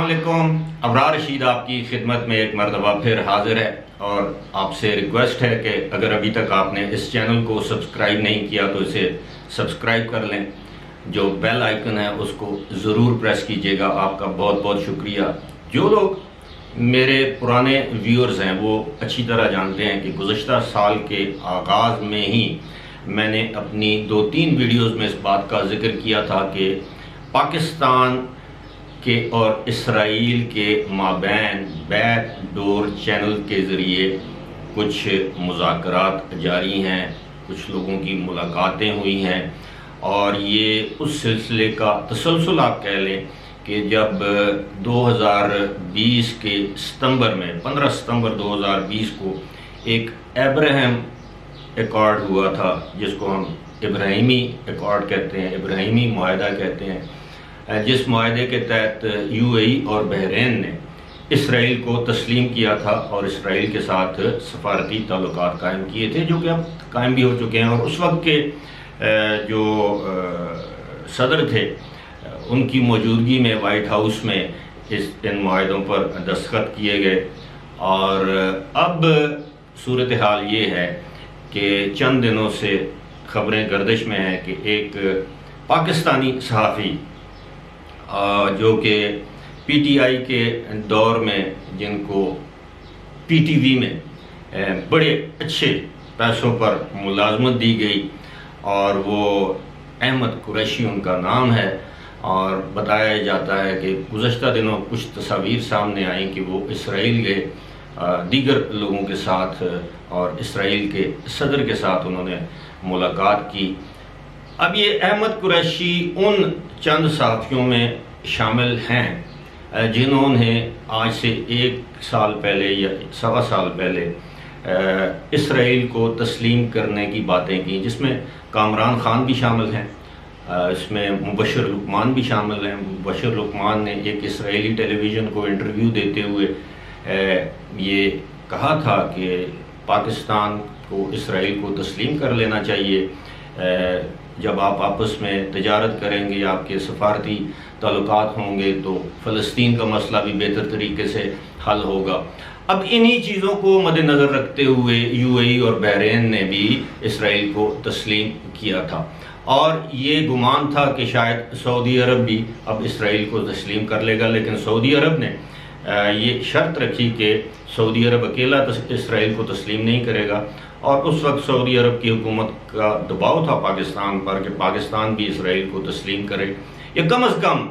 السلام علیکم. ابرار رشید آپ کی خدمت میں ایک مرتبہ پھر حاضر ہے اور آپ سے ریکویسٹ ہے کہ اگر ابھی تک آپ نے اس چینل کو سبسکرائب نہیں کیا تو اسے سبسکرائب کر لیں. جو بیل آئیکن ہے اس کو ضرور پریس کیجیے گا. آپ کا بہت بہت شکریہ. جو لوگ میرے پرانے ویورز ہیں وہ اچھی طرح جانتے ہیں کہ گزشتہ سال کے آغاز میں ہی میں نے اپنی 2-3 ویڈیوز میں اس بات کا ذکر کیا تھا کہ پاکستان کے اور اسرائیل کے مابین بیک ڈور چینل کے ذریعے کچھ مذاکرات جاری ہیں، کچھ لوگوں کی ملاقاتیں ہوئی ہیں، اور یہ اس سلسلے کا تسلسل آپ کہہ لیں کہ جب 2020 کے ستمبر میں 15 ستمبر 2020 کو ایک ابراہیم ایکارڈ ہوا تھا، جس کو ہم ابراہیمی ایکارڈ کہتے ہیں، ابراہیمی معاہدہ کہتے ہیں، جس معاہدے کے تحت یو اے ای اور بحرین نے اسرائیل کو تسلیم کیا تھا اور اسرائیل کے ساتھ سفارتی تعلقات قائم کیے تھے، جو کہ اب قائم بھی ہو چکے ہیں. اور اس وقت کے جو صدر تھے ان کی موجودگی میں وائٹ ہاؤس میں ان معاہدوں پر دستخط کیے گئے. اور اب صورتحال یہ ہے کہ چند دنوں سے خبریں گردش میں ہیں کہ ایک پاکستانی صحافی جو کہ پی ٹی آئی کے دور میں، جن کو پی ٹی وی میں بڑے اچھے پیسوں پر ملازمت دی گئی، اور وہ احمد قریشی ان کا نام ہے، اور بتایا جاتا ہے کہ گزشتہ دنوں کچھ تصاویر سامنے آئیں کہ وہ اسرائیل گئے دیگر لوگوں کے ساتھ، اور اسرائیل کے صدر کے ساتھ انہوں نے ملاقات کی. اب یہ احمد قریشی ان چند صحافیوں میں شامل ہیں جنہوں نے آج سے 1 سال پہلے یا 1.25 سال پہلے اسرائیل کو تسلیم کرنے کی باتیں کی، جس میں کامران خان بھی شامل ہیں، اس میں مبشر لقمان بھی شامل ہیں. مبشر لقمان نے ایک اسرائیلی ٹیلی ویژن کو انٹرویو دیتے ہوئے یہ کہا تھا کہ پاکستان کو اسرائیل کو تسلیم کر لینا چاہیے. جب آپ آپس میں تجارت کریں گے، آپ کے سفارتی تعلقات ہوں گے، تو فلسطین کا مسئلہ بھی بہتر طریقے سے حل ہوگا. اب انہی چیزوں کو مد نظر رکھتے ہوئے یو اے ای اور بحرین نے بھی اسرائیل کو تسلیم کیا تھا، اور یہ گمان تھا کہ شاید سعودی عرب بھی اب اسرائیل کو تسلیم کر لے گا. لیکن سعودی عرب نے یہ شرط رکھی کہ سعودی عرب اکیلا اسرائیل کو تسلیم نہیں کرے گا، اور اس وقت سعودی عرب کی حکومت کا دباؤ تھا پاکستان پر کہ پاکستان بھی اسرائیل کو تسلیم کرے، یا کم از کم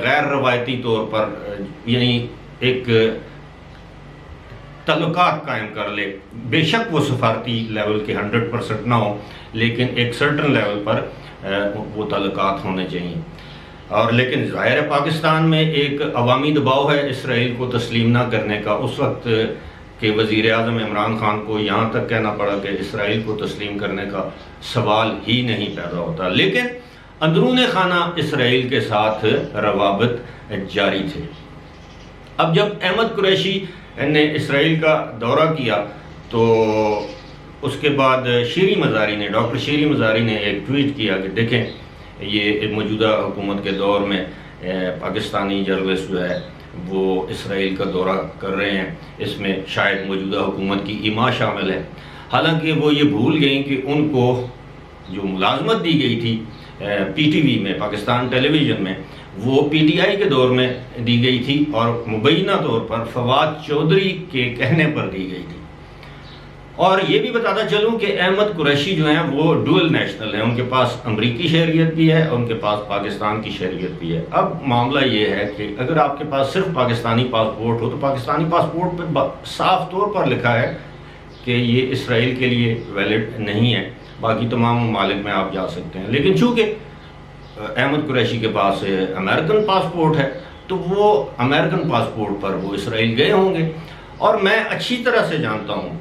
غیر روایتی طور پر یعنی ایک تعلقات قائم کر لے. بے شک وہ سفارتی لیول کے 100% نہ ہو، لیکن ایک سرٹن لیول پر وہ تعلقات ہونے چاہیے. اور لیکن ظاہر ہے پاکستان میں ایک عوامی دباؤ ہے اسرائیل کو تسلیم نہ کرنے کا. اس وقت کہ وزیر اعظم عمران خان کو یہاں تک کہنا پڑا کہ اسرائیل کو تسلیم کرنے کا سوال ہی نہیں پیدا ہوتا. لیکن اندرون خانہ اسرائیل کے ساتھ روابط جاری تھے. اب جب احمد قریشی نے اسرائیل کا دورہ کیا تو اس کے بعد شیری مزاری نے، ڈاکٹر شیری مزاری نے ایک ٹویٹ کیا کہ دیکھیں یہ موجودہ حکومت کے دور میں پاکستانی جرنلسٹ جو ہے وہ اسرائیل کا دورہ کر رہے ہیں، اس میں شاید موجودہ حکومت کی ایما شامل ہے. حالانکہ وہ یہ بھول گئیں کہ ان کو جو ملازمت دی گئی تھی پی ٹی وی میں، پاکستان ٹیلی ویژن میں، وہ پی ٹی آئی کے دور میں دی گئی تھی، اور مبینہ طور پر فواد چودھری کے کہنے پر دی گئی تھی. اور یہ بھی بتاتا چلوں کہ احمد قریشی جو ہیں وہ ڈوئل نیشنل ہیں، ان کے پاس امریکی شہریت بھی ہے، ان کے پاس پاکستان کی شہریت بھی ہے. اب معاملہ یہ ہے کہ اگر آپ کے پاس صرف پاکستانی پاسپورٹ ہو تو پاکستانی پاسپورٹ پہ صاف طور پر لکھا ہے کہ یہ اسرائیل کے لیے ویلڈ نہیں ہے، باقی تمام ممالک میں آپ جا سکتے ہیں. لیکن چونکہ احمد قریشی کے پاس امریکن پاسپورٹ ہے تو وہ امریکن پاسپورٹ پر وہ اسرائیل گئے ہوں گے. اور میں اچھی طرح سے جانتا ہوں،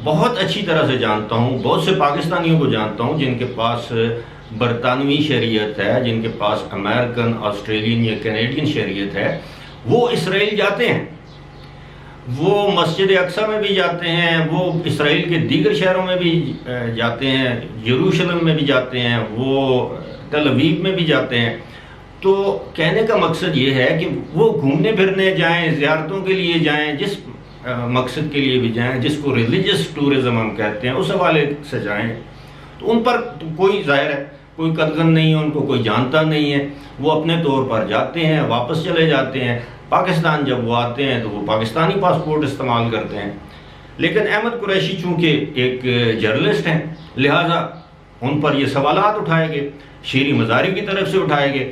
بہت اچھی طرح سے جانتا ہوں، بہت سے پاکستانیوں کو جانتا ہوں جن کے پاس برطانوی شہریت ہے، جن کے پاس امریکن، آسٹریلین یا کینیڈین شہریت ہے، وہ اسرائیل جاتے ہیں. وہ مسجد اقصیٰ میں بھی جاتے ہیں، وہ اسرائیل کے دیگر شہروں میں بھی جاتے ہیں، یروشلم میں بھی جاتے ہیں، وہ تل ابیب میں بھی جاتے ہیں. تو کہنے کا مقصد یہ ہے کہ وہ گھومنے پھرنے جائیں، زیارتوں کے لیے جائیں، جس مقصد کے لیے بھی جائیں، جس کو ریلیجس ٹورزم ہم کہتے ہیں، اس حوالے سے جائیں، تو ان پر کوئی ظاہر ہے کوئی قدغن نہیں ہے، ان کو کوئی جانتا نہیں ہے، وہ اپنے طور پر جاتے ہیں، واپس چلے جاتے ہیں۔ پاکستان جب وہ آتے ہیں تو وہ پاکستانی پاسپورٹ استعمال کرتے ہیں۔ لیکن احمد قریشی چونکہ ایک جرنلسٹ ہیں، لہٰذا ان پر یہ سوالات اٹھائے گئے، شیری مزاری کی طرف سے اٹھائے گئے۔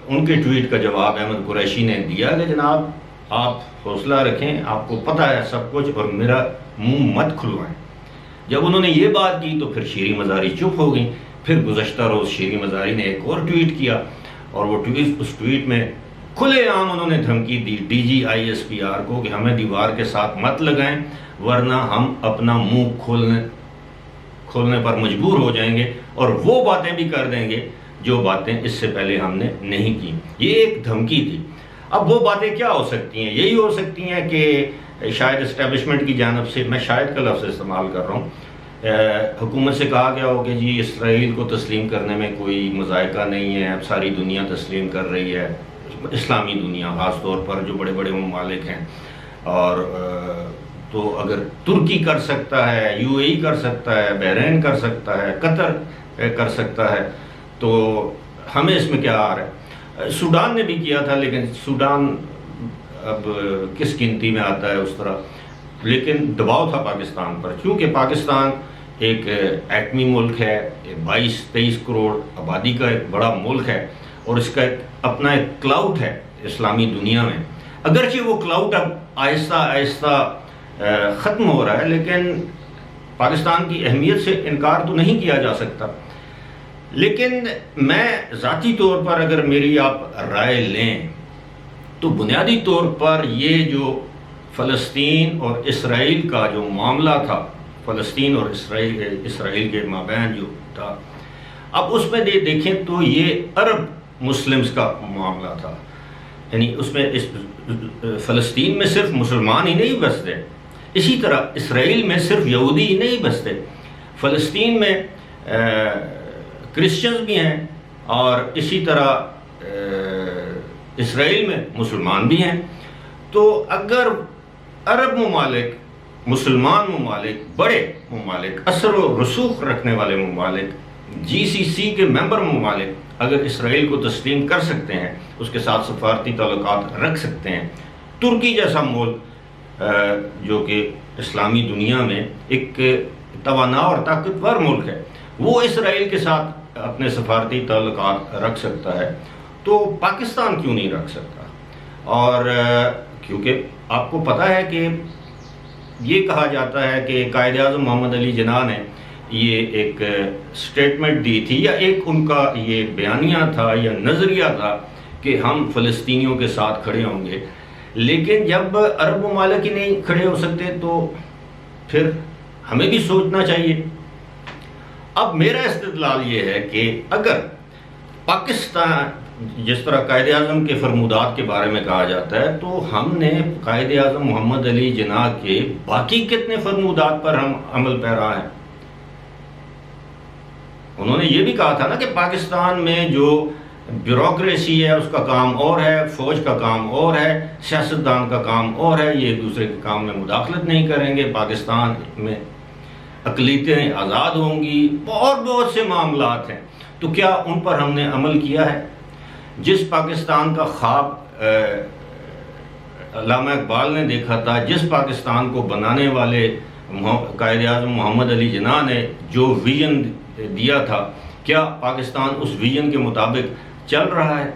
ان کے ٹویٹ کا جواب احمد قریشی نے دیا کہ جناب آپ حوصلہ رکھیں، آپ کو پتہ ہے سب کچھ، اور میرا منہ مت کھلوائیں۔ جب انہوں نے یہ بات کی تو پھر شیری مزاری چپ ہو گئی۔ پھر گزشتہ روز شیری مزاری نے ایک اور ٹویٹ کیا، اور وہ اس ٹویٹ میں کھلے عام انہوں نے دھمکی دی DGISPR کو کہ ہمیں دیوار کے ساتھ مت لگائیں، ورنہ ہم اپنا منہ کھولنے پر مجبور ہو جائیں گے، اور وہ باتیں بھی کر دیں گے جو باتیں اس سے پہلے ہم نے نہیں کی۔ یہ ایک دھمکی تھی۔ اب وہ باتیں کیا ہو سکتی ہیں؟ یہی ہو سکتی ہیں کہ شاید اسٹیبلشمنٹ کی جانب سے، میں شاید کا لفظ استعمال کر رہا ہوں، حکومت سے کہا گیا ہو کہ جی اسرائیل کو تسلیم کرنے میں کوئی مذائقہ نہیں ہے، اب ساری دنیا تسلیم کر رہی ہے، اسلامی دنیا خاص طور پر جو بڑے بڑے ممالک ہیں، اور تو اگر ترکی کر سکتا ہے، UAE کر سکتا ہے، بحرین کر سکتا ہے، قطر کر سکتا ہے، تو ہمیں اس میں کیا آ رہا ہے؟ سوڈان نے بھی کیا تھا، لیکن سوڈان اب کس گنتی میں آتا ہے اس طرح، لیکن دباؤ تھا پاکستان پر، کیونکہ پاکستان ایک ایٹمی ملک ہے، 22-23 کروڑ آبادی کا ایک بڑا ملک ہے، اور اس کا اپنا ایک کلاؤٹ ہے اسلامی دنیا میں۔ اگرچہ وہ کلاؤٹ اب آہستہ آہستہ ختم ہو رہا ہے، لیکن پاکستان کی اہمیت سے انکار تو نہیں کیا جا سکتا۔ لیکن میں ذاتی طور پر اگر میری آپ رائے لیں تو بنیادی طور پر یہ جو فلسطین اور اسرائیل کا جو معاملہ تھا، فلسطین اور اسرائیل کے مابین جو تھا، اب اس میں دیکھیں تو یہ عرب مسلمز کا معاملہ تھا، یعنی اس میں فلسطین میں صرف مسلمان ہی نہیں بستے، اسی طرح اسرائیل میں صرف یہودی ہی نہیں بستے، فلسطین میں کرسچنز بھی ہیں، اور اسی طرح اسرائیل میں مسلمان بھی ہیں۔ تو اگر عرب ممالک، مسلمان ممالک، بڑے ممالک، اثر و رسوخ رکھنے والے ممالک، GCC کے ممبر ممالک اگر اسرائیل کو تسلیم کر سکتے ہیں، اس کے ساتھ سفارتی تعلقات رکھ سکتے ہیں، ترکی جیسا ملک جو کہ اسلامی دنیا میں ایک توانا اور طاقتور ملک ہے، وہ اسرائیل کے ساتھ اپنے سفارتی تعلقات رکھ سکتا ہے، تو پاکستان کیوں نہیں رکھ سکتا؟ اور کیونکہ آپ کو پتہ ہے کہ یہ کہا جاتا ہے کہ قائد اعظم محمد علی جناح نے یہ ایک سٹیٹمنٹ دی تھی، یا ایک ان کا یہ بیانیہ تھا یا نظریہ تھا کہ ہم فلسطینیوں کے ساتھ کھڑے ہوں گے، لیکن جب عرب ممالک ہی نہیں کھڑے ہو سکتے تو پھر ہمیں بھی سوچنا چاہیے۔ اب میرا استدلال یہ ہے کہ اگر پاکستان، جس طرح قائد اعظم کے فرمودات کے بارے میں کہا جاتا ہے، تو ہم نے قائد اعظم محمد علی جناح کے باقی کتنے فرمودات پر ہم عمل پیرا ہیں؟ انہوں نے یہ بھی کہا تھا نا کہ پاکستان میں جو بیوروکریسی ہے اس کا کام اور ہے، فوج کا کام اور ہے، سیاستدان کا کام اور ہے، یہ ایک دوسرے کے کام میں مداخلت نہیں کریں گے، پاکستان میں اقلیتیں آزاد ہوں گی، اور بہت سے معاملات ہیں۔ تو کیا ان پر ہم نے عمل کیا ہے؟ جس پاکستان کا خواب علامہ اقبال نے دیکھا تھا، جس پاکستان کو بنانے والے قائد اعظم محمد علی جناح نے جو ویژن دیا تھا، کیا پاکستان اس ویژن کے مطابق چل رہا ہے؟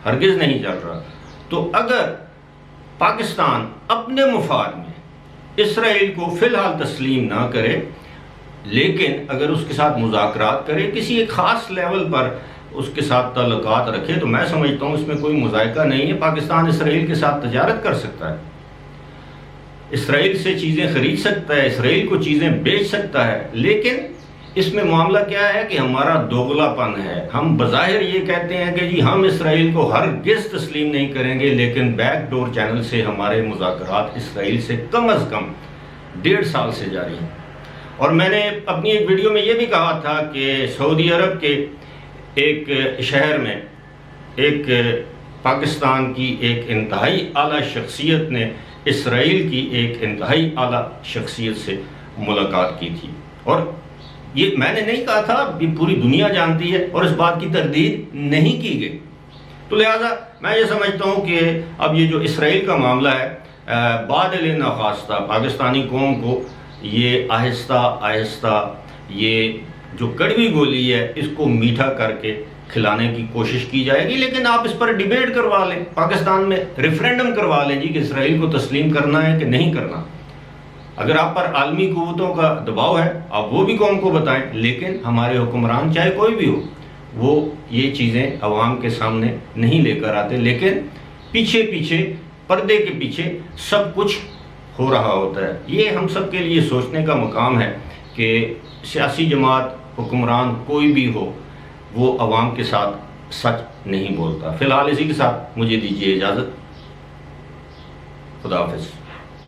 ہرگز نہیں چل رہا۔ تو اگر پاکستان اپنے مفاد میں اسرائیل کو فی الحال تسلیم نہ کرے، لیکن اگر اس کے ساتھ مذاکرات کرے، کسی ایک خاص لیول پر اس کے ساتھ تعلقات رکھے، تو میں سمجھتا ہوں اس میں کوئی مذائقہ نہیں ہے۔ پاکستان اسرائیل کے ساتھ تجارت کر سکتا ہے، اسرائیل سے چیزیں خرید سکتا ہے، اسرائیل کو چیزیں بیچ سکتا ہے، لیکن اس میں معاملہ کیا ہے کہ ہمارا دوغلا پن ہے۔ ہم بظاہر یہ کہتے ہیں کہ جی ہم اسرائیل کو ہرگز تسلیم نہیں کریں گے، لیکن بیک ڈور چینل سے ہمارے مذاکرات اسرائیل سے کم از کم 1.5 سال سے جاری ہیں۔ اور میں نے اپنی ایک ویڈیو میں یہ بھی کہا تھا کہ سعودی عرب کے ایک شہر میں ایک پاکستان کی ایک انتہائی اعلیٰ شخصیت نے اسرائیل کی ایک انتہائی اعلیٰ شخصیت سے ملاقات کی تھی، اور یہ میں نے نہیں کہا تھا، یہ پوری دنیا جانتی ہے اور اس بات کی تردید نہیں کی گئی۔ تو لہٰذا میں یہ سمجھتا ہوں کہ اب یہ جو اسرائیل کا معاملہ ہے، بادل نخواستہ پاکستانی قوم کو یہ آہستہ آہستہ یہ جو کڑوی گولی ہے اس کو میٹھا کر کے کھلانے کی کوشش کی جائے گی۔ لیکن آپ اس پر ڈیبیٹ کروا لیں، پاکستان میں ریفرینڈم کروا لیں جی کہ اسرائیل کو تسلیم کرنا ہے کہ نہیں کرنا۔ اگر آپ پر عالمی قوتوں کا دباؤ ہے آپ وہ بھی قوم کو بتائیں، لیکن ہمارے حکمران چاہے کوئی بھی ہو وہ یہ چیزیں عوام کے سامنے نہیں لے کر آتے، لیکن پیچھے پیچھے پردے کے پیچھے سب کچھ ہو رہا ہوتا ہے۔ یہ ہم سب کے لیے سوچنے کا مقام ہے کہ سیاسی جماعت، حکمران کوئی بھی ہو، وہ عوام کے ساتھ سچ نہیں بولتا۔ فی الحال اسی کے ساتھ مجھے دیجیے اجازت، خدا حافظ۔